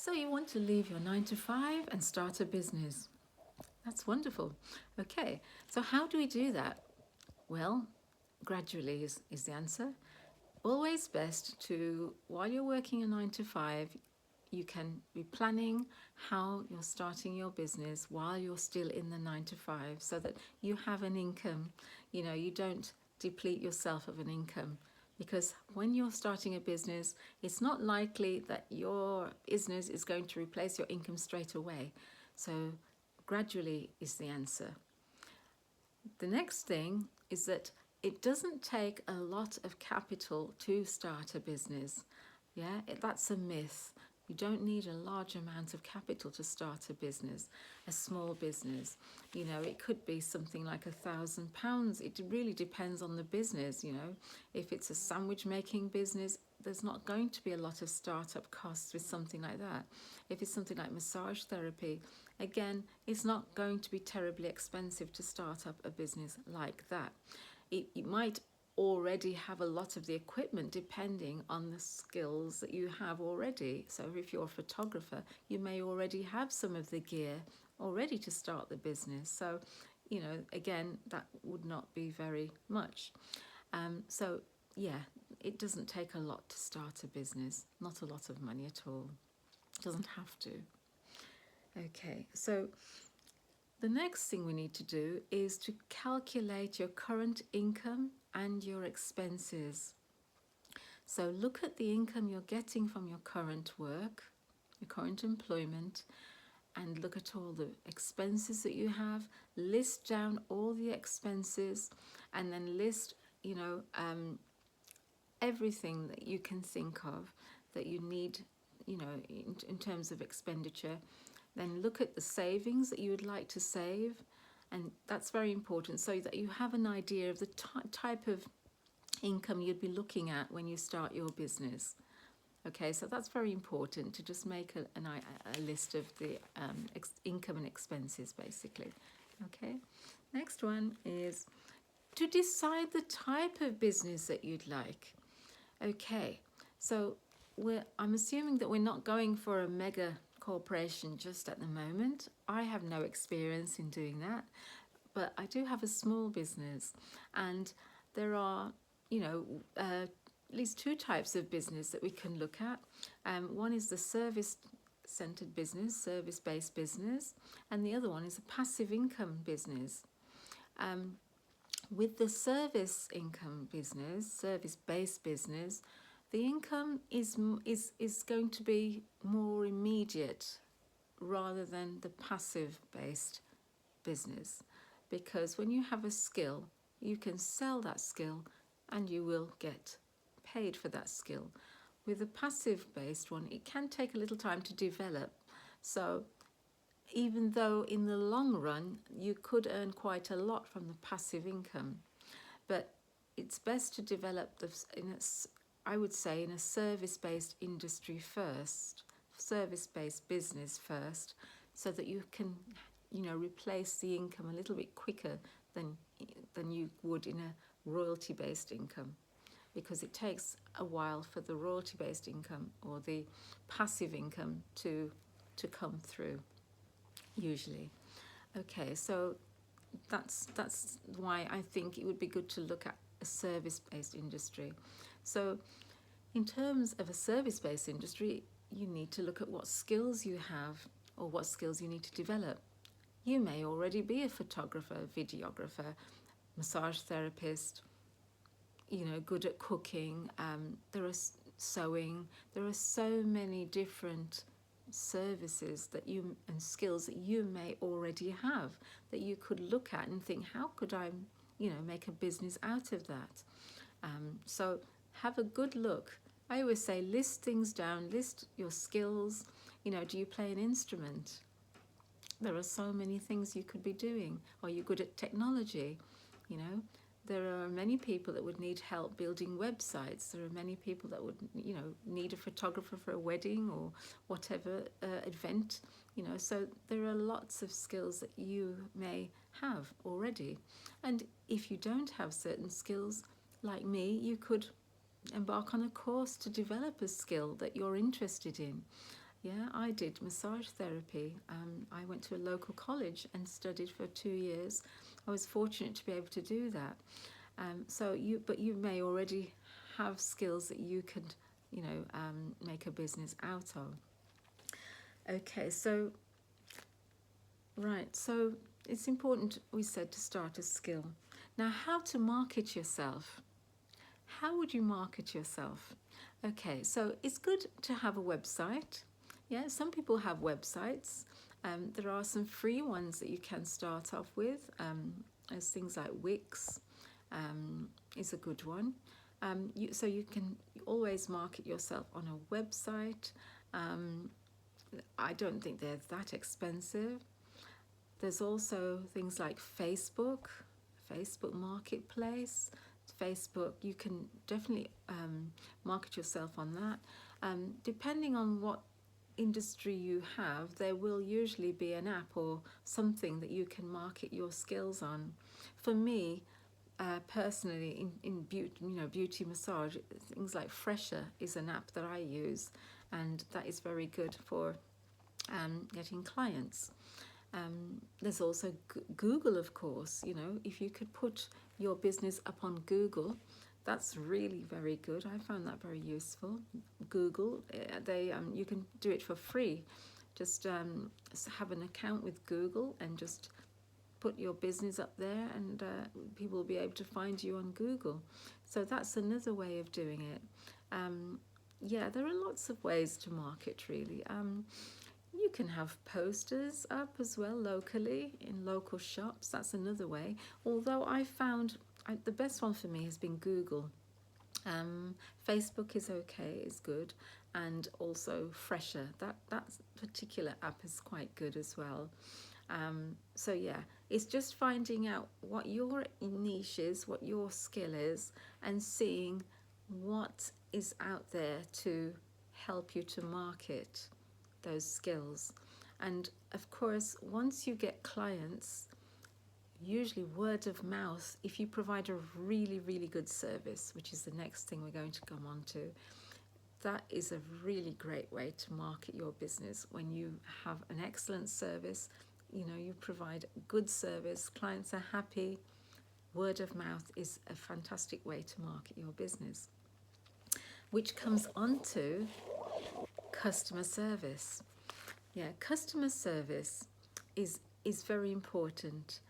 So you want to leave your 9 to 5 and start a business. That's wonderful. Okay, so how do we do that? Well, gradually is the answer. Always best to, while you're working a 9 to 5, you can be planning how you're starting your business while you're still in the 9 to 5 so that you have an income. You don't deplete yourself of an income, because when you're starting a business, it's not likely that your business is going to replace your income straight away. So gradually is the answer. The next thing is that it doesn't take a lot of capital to start a business. That's a myth. You don't need a large amount of capital to start a business, a small business. It could be something like £1,000. It really depends on the business. If it's a sandwich making business, there's not going to be a lot of startup costs with something like that. If it's something like massage therapy, again, it's not going to be terribly expensive to start up a business like that. It might already have a lot of the equipment depending on the skills that you have already. So if you're a photographer, you may already have some of the gear already to start the business. So, again, that would not be very much. So, yeah, it doesn't take a lot to start a business, not a lot of money at all. It doesn't have to. Okay, so the next thing we need to do is to calculate your current income and your expenses. So look at the income you're getting from your current work, your current employment, and look at all the expenses that you have. List down all the expenses, and then list, everything that you can think of that you need, in terms of expenditure. Then look at the savings that you would like to save, and that's very important so that you have an idea of the type of income you'd be looking at when you start your business. Okay, so that's very important to just make a list of the income and expenses, basically. Okay, next one is to decide the type of business that you'd like. Okay, so I'm assuming that we're not going for a mega corporation just at the moment. I have no experience in doing that, but I do have a small business, and there are, at least two types of business that we can look at. One is the service-centered business, service-based business, and the other one is a passive income business. With the service income business, service-based business, the income is going to be more immediate rather than the passive-based business, because when you have a skill, you can sell that skill and you will get paid for that skill. With a passive-based one, it can take a little time to develop. So even though in the long run you could earn quite a lot from the passive income, but it's best to develop this I would say in a service-based industry first, service-based business first, so that you can, replace the income a little bit quicker than you would in a royalty-based income, because it takes a while for the royalty-based income or the passive income to come through, usually. Okay, so that's why I think it would be good to look at a service-based industry. So in terms of a service-based industry, you need to look at what skills you have or what skills you need to develop. You may already be a photographer, videographer, massage therapist, good at cooking. There are sewing. There are so many different services and skills that you may already have that you could look at and think, how could I, make a business out of that? So have a good look. I always say list things down, list your skills. Do you play an instrument? There are so many things you could be doing. Are you good at technology? There are many people that would need help building websites. There are many people that would, need a photographer for a wedding or whatever event. So there are lots of skills that you may have already. And if you don't have certain skills, like me, you could embark on a course to develop a skill that you're interested in. Yeah, I did massage therapy. I went to a local college and studied for 2 years. I was fortunate to be able to do that. But you may already have skills that you could, make a business out of. Okay, so right, so it's important, we said, to start a skill. Now, how to market yourself? How would you market yourself? Okay, so it's good to have a website. Yeah, some people have websites. There are some free ones that you can start off with. There's things like Wix is a good one. So you can always market yourself on a website. I don't think they're that expensive. There's also things like Facebook Marketplace. Facebook, you can definitely market yourself on that. Depending on what industry you have, there will usually be an app or something that you can market your skills on. For me, personally, in beauty massage, things like Fresher is an app that I use, and that is very good for getting clients. There's also Google, of course. If you could put your business up on Google, that's really very good. I found that very useful. Google, you can do it for free. Just have an account with Google and just put your business up there, and people will be able to find you on Google. So that's another way of doing it. Yeah, there are lots of ways to market, really. You can have posters up as well locally in local shops. That's another way. Although I found the best one for me has been Google. Facebook is okay, is good, and also Fresher. That particular app is quite good as well. So yeah, it's just finding out what your niche is, what your skill is, and seeing what is out there to help you to market those skills. And of course, once you get clients, usually word of mouth, if you provide a really, really good service, which is the next thing we're going to come on to, that is a really great way to market your business. When you have an excellent service, you provide good service, clients are happy, word of mouth is a fantastic way to market your business. Which comes on to customer service. Yeah, customer service is very important.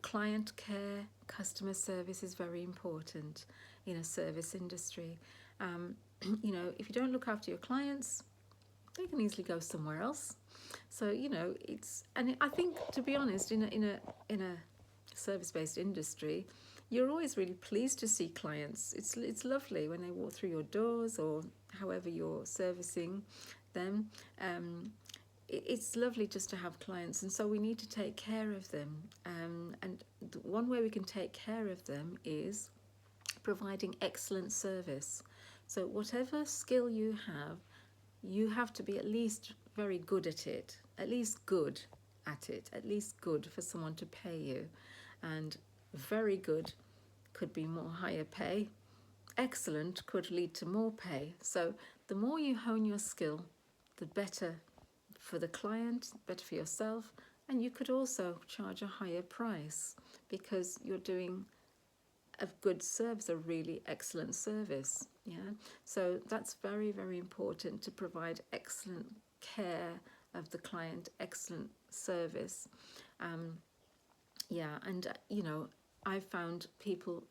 Client care, customer service is very important in a service industry. If you don't look after your clients, they can easily go somewhere else. So I think, to be honest, in a service-based industry, you're always really pleased to see clients. It's lovely when they walk through your doors, or however you're servicing them. It's lovely just to have clients, and so we need to take care of them. And one way we can take care of them is providing excellent service. So whatever skill you have to be at least very good at it, at least good at it, at least good for someone to pay you. And very good could be more higher pay. Excellent could lead to more pay. So the more you hone your skill, the better for the client, better for yourself, and you could also charge a higher price because you're doing a good service, a really excellent service. Yeah, so that's very, very important, to provide excellent care of the client, excellent service. I found people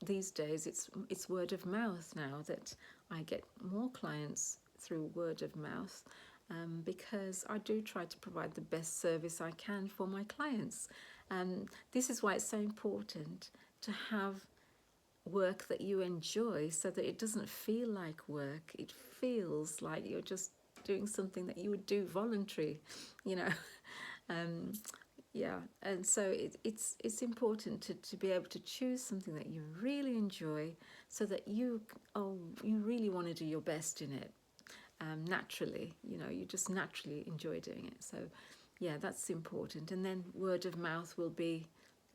these days, it's word of mouth now, that I get more clients through word of mouth, because I do try to provide the best service I can for my clients. This is why it's so important to have work that you enjoy, so that it doesn't feel like work. It feels like you're just doing something that you would do voluntary, Yeah, and so it's important to be able to choose something that you really enjoy, so that you really want to do your best in it. Naturally, you just naturally enjoy doing it. So yeah, that's important. And then word of mouth will be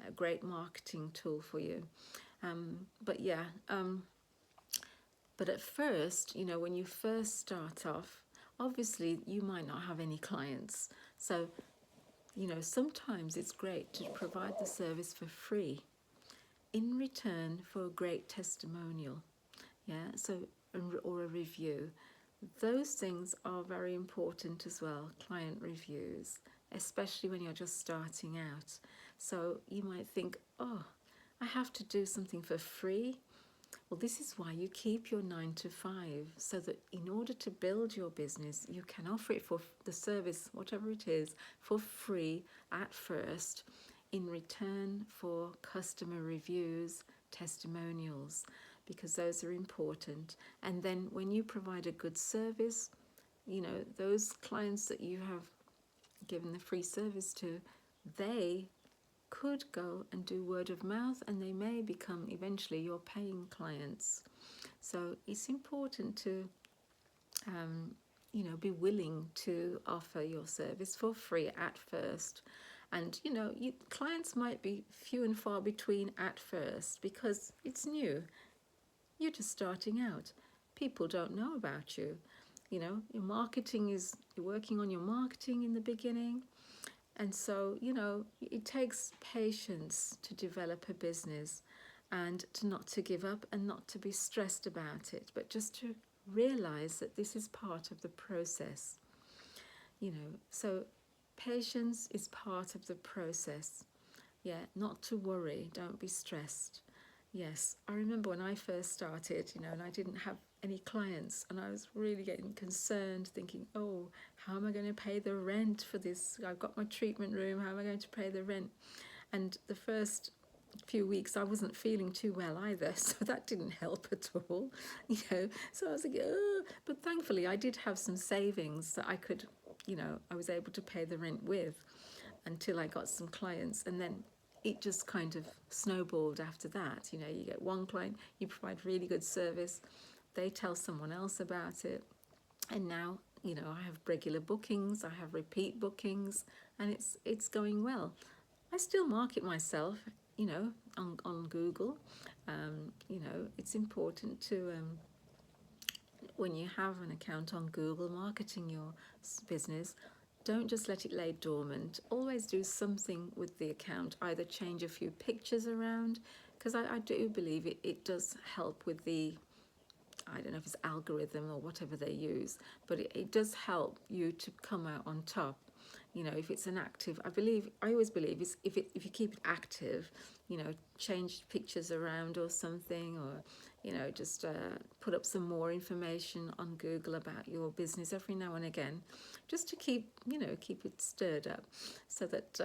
a great marketing tool for you. But at first, when you first start off, obviously you might not have any clients. So, sometimes it's great to provide the service for free in return for a great testimonial. Yeah, so, or a review. Those things are very important as well, client reviews, especially when you're just starting out. So you might think, oh, I have to do something for free. Well, this is why you keep your 9 to 5, so that in order to build your business, you can offer it for the service, whatever it is, for free at first, in return for customer reviews, testimonials, because those are important. And then when you provide a good service, those clients that you have given the free service to, they could go and do word of mouth, and they may become eventually your paying clients. So it's important to be willing to offer your service for free at first. And clients might be few and far between at first because it's new. You're just starting out. People don't know about you. Your marketing you're working on your marketing in the beginning. And so, it takes patience to develop a business, and not to give up and not to be stressed about it, but just to realize that this is part of the process. So patience is part of the process. Yeah, not to worry, don't be stressed. Yes, I remember when I first started, and I didn't have any clients, and I was really getting concerned, thinking, oh, how am I going to pay the rent for this? I've got my treatment room, how am I going to pay the rent? And the first few weeks I wasn't feeling too well either, so that didn't help at all. So I was like, oh. But thankfully I did have some savings that I could, I was able to pay the rent with until I got some clients. And then it just kind of snowballed after that. You get one client, you provide really good service, they tell someone else about it, and now I have regular bookings, I have repeat bookings, and it's going well. I still market myself, on Google. It's important to when you have an account on Google marketing your business, don't just let it lay dormant. Always do something with the account, either change a few pictures around, because I do believe it does help with the, I don't know if it's algorithm or whatever they use, but it does help you to come out on top. If it's an active, I always believe is if you keep it active, change pictures around or something, or just put up some more information on Google about your business every now and again, just to keep it stirred up, so that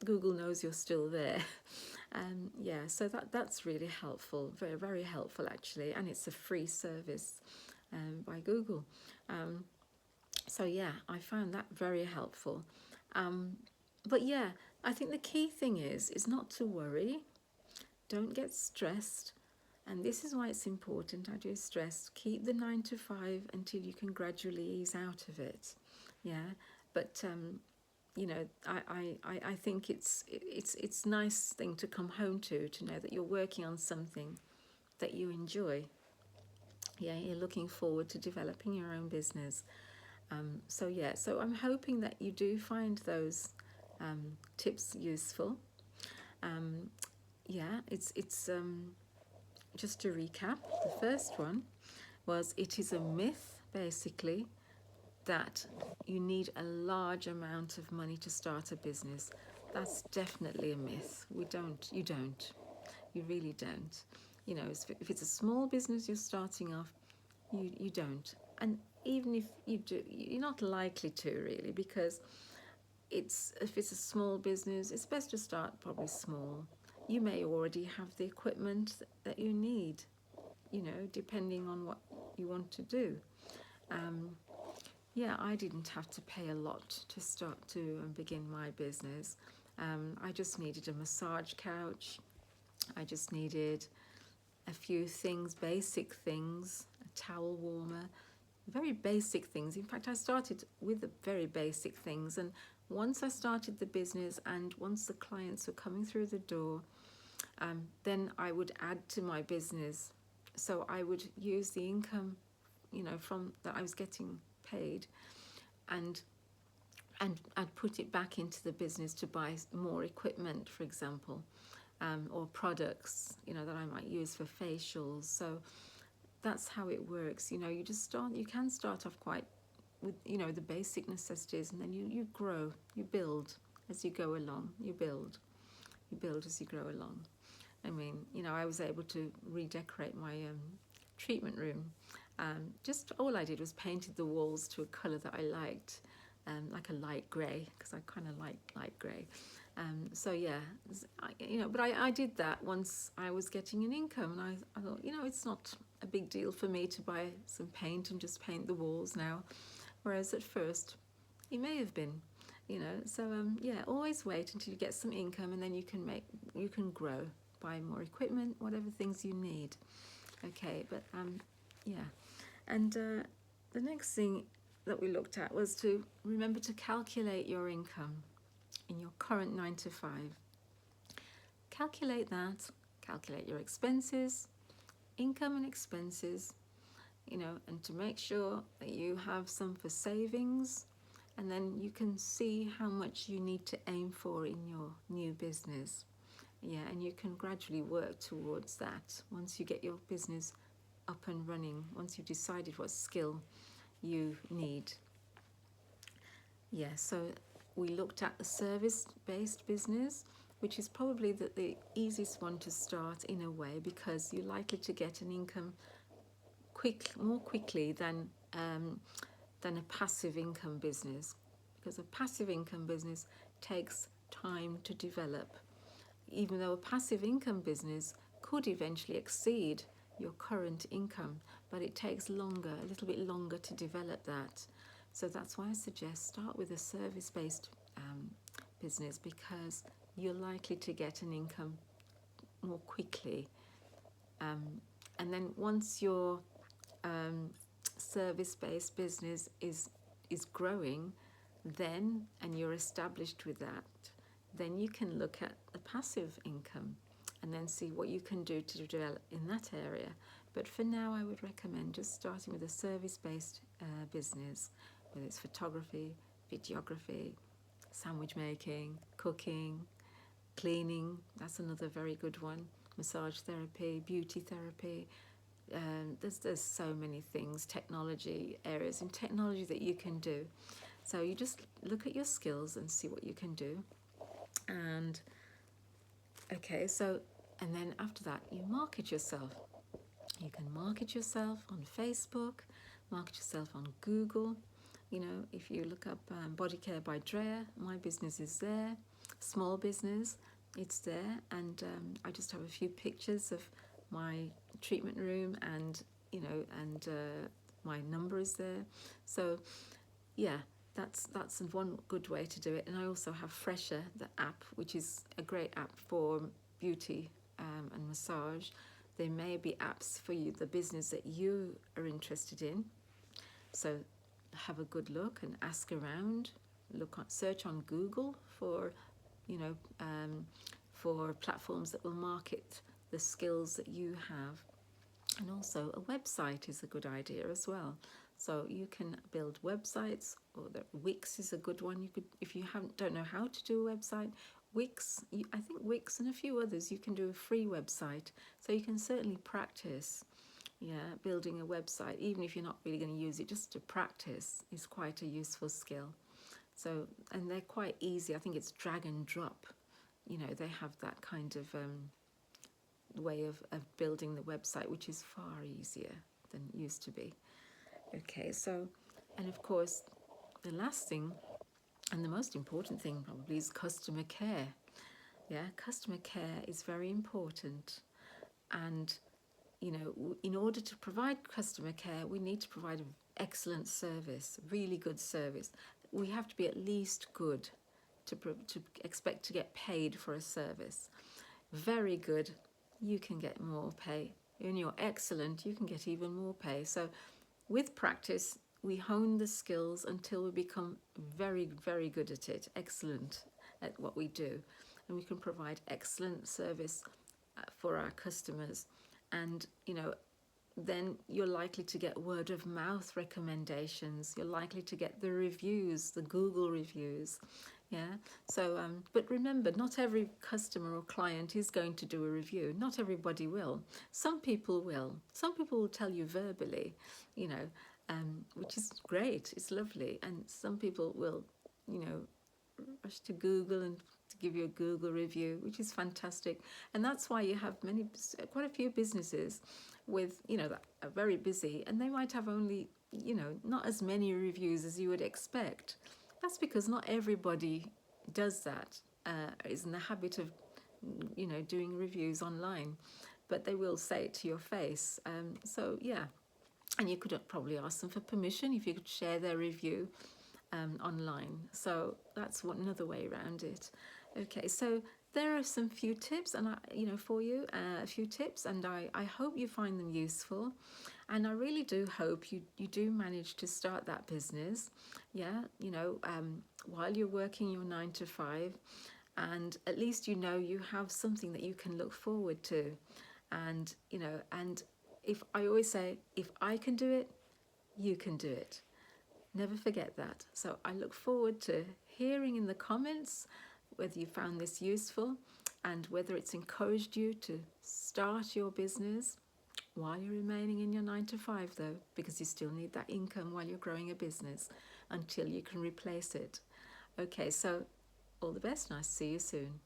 Google knows you're still there. So that's really helpful, very, very helpful actually, and it's a free service by Google. So yeah, I found that very helpful. But yeah, I think the key thing is not to worry, don't get stressed. And this is why it's important, I do stress, keep the 9 to 5 until you can gradually ease out of it. Yeah, but I think it's nice thing to come home to know that you're working on something that you enjoy. Yeah, you're looking forward to developing your own business. So I'm hoping that you do find those tips useful. It's just to recap. The first one was, it is a myth basically that you need a large amount of money to start a business. That's definitely a myth. You don't. You really don't. If it's a small business you're starting off, you don't. And even if you do, you're not likely to really, because if it's a small business, it's best to start probably small. You may already have the equipment that you need, depending on what you want to do. I didn't have to pay a lot to start to begin my business. I just needed a massage couch. I just needed a few things, basic things, a towel warmer, very basic things. In fact, I started with the very basic things, and once I started the business and once the clients were coming through the door, then I would add to my business. So I would use the income, from that I was getting paid, and I'd put it back into the business to buy more equipment, for example, or products, that I might use for facials. So that's how it works. You can start off quite with, the basic necessities, and then you grow, you build as you go along, you build as you grow along. I mean, I was able to redecorate my treatment room. Just all I did was painted the walls to a colour that I liked, like a light grey, because I kind of like light grey. So yeah, but I did that once I was getting an income, and I thought, it's not a big deal for me to buy some paint and just paint the walls now, whereas at first it may have been, So yeah, always wait until you get some income, and then you can grow, buy more equipment, whatever things you need. Okay, but yeah, and the next thing that we looked at was to remember to calculate your income in your current 9 to 5. Calculate that, calculate your expenses, income and expenses, and to make sure that you have some for savings, and then you can see how much you need to aim for in your new business. Yeah, and you can gradually work towards that once you get your business up and running, once you've decided what skill you need. Yeah, so we looked at the service-based business, which is probably the easiest one to start in a way, because you're likely to get an income more quickly than a passive income business, because a passive income business takes time to develop, even though a passive income business could eventually exceed your current income, but it takes a little bit longer to develop that. So that's why I suggest start with a service-based business, because you're likely to get an income more quickly. And then once your service-based business is growing, and you're established with that, then you can look at the passive income and then see what you can do to develop in that area. But for now, I would recommend just starting with a service-based business, whether it's photography, videography, sandwich making, cooking, cleaning. That's another very good one. Massage therapy, beauty therapy. There's so many things, areas in technology that you can do. So you just look at your skills and see what you can do. And okay, and then after that, you market yourself. You can market yourself on Facebook, market yourself on Google. If you look up Body Care by Drea, my business is there. Small business, it's there. And I just have a few pictures of my treatment room, and my number is there. So yeah, that's one good way to do it. And I also have Fresher, the app, which is a great app for beauty and massage. There may be apps for you, the business that you are interested in. So have a good look and ask around. Search on Google for for platforms that will market the skills that you have. And also a website is a good idea as well. So you can build websites, or Wix is a good one. You could, if you don't know how to do a website, I think Wix and a few others, you can do a free website. So you can certainly practice, building a website, even if you're not really going to use it, just to practice is quite a useful skill. So, and they're quite easy. I think it's drag and drop. They have that kind of way of building the website, which is far easier than it used to be. Okay, so, and of course, the last thing, and the most important thing probably, is customer care. Yeah, customer care is very important. And, in order to provide customer care, we need to provide an excellent service, really good service. We have to be at least good to expect to get paid for a service. Very good, you can get more pay. When you're excellent, you can get even more pay. So with practice, we hone the skills until we become very, very good at it, excellent at what we do. And we can provide excellent service for our customers. And, then you're likely to get word of mouth recommendations. You're likely to get the reviews, the Google reviews. Yeah. So, but remember, not every customer or client is going to do a review. Not everybody will. Some people will. Some people will tell you verbally, you know, which is great. It's lovely. And some people will, you know, rush to Google and to give you a Google review, which is fantastic. And that's why you have quite a few businesses with, you know, that are very busy, and they might have only, you know, not as many reviews as you would expect. That's because not everybody does that, is in the habit of, you know, doing reviews online, but they will say it to your face. So yeah, and you could probably ask them for permission if you could share their review online. So that's another way around it. Okay, so there are some few tips, and for you, a few tips, and I hope you find them useful. And I really do hope you do manage to start that business. Yeah, while you're working your 9 to 5, and at least you have something that you can look forward to. And if I always say, if I can do it, you can do it. Never forget that. So I look forward to hearing in the comments whether you found this useful and whether it's encouraged you to start your business while you're remaining in your 9 to 5, though, because you still need that income while you're growing a business until you can replace it. Okay, so all the best, and I'll see you soon.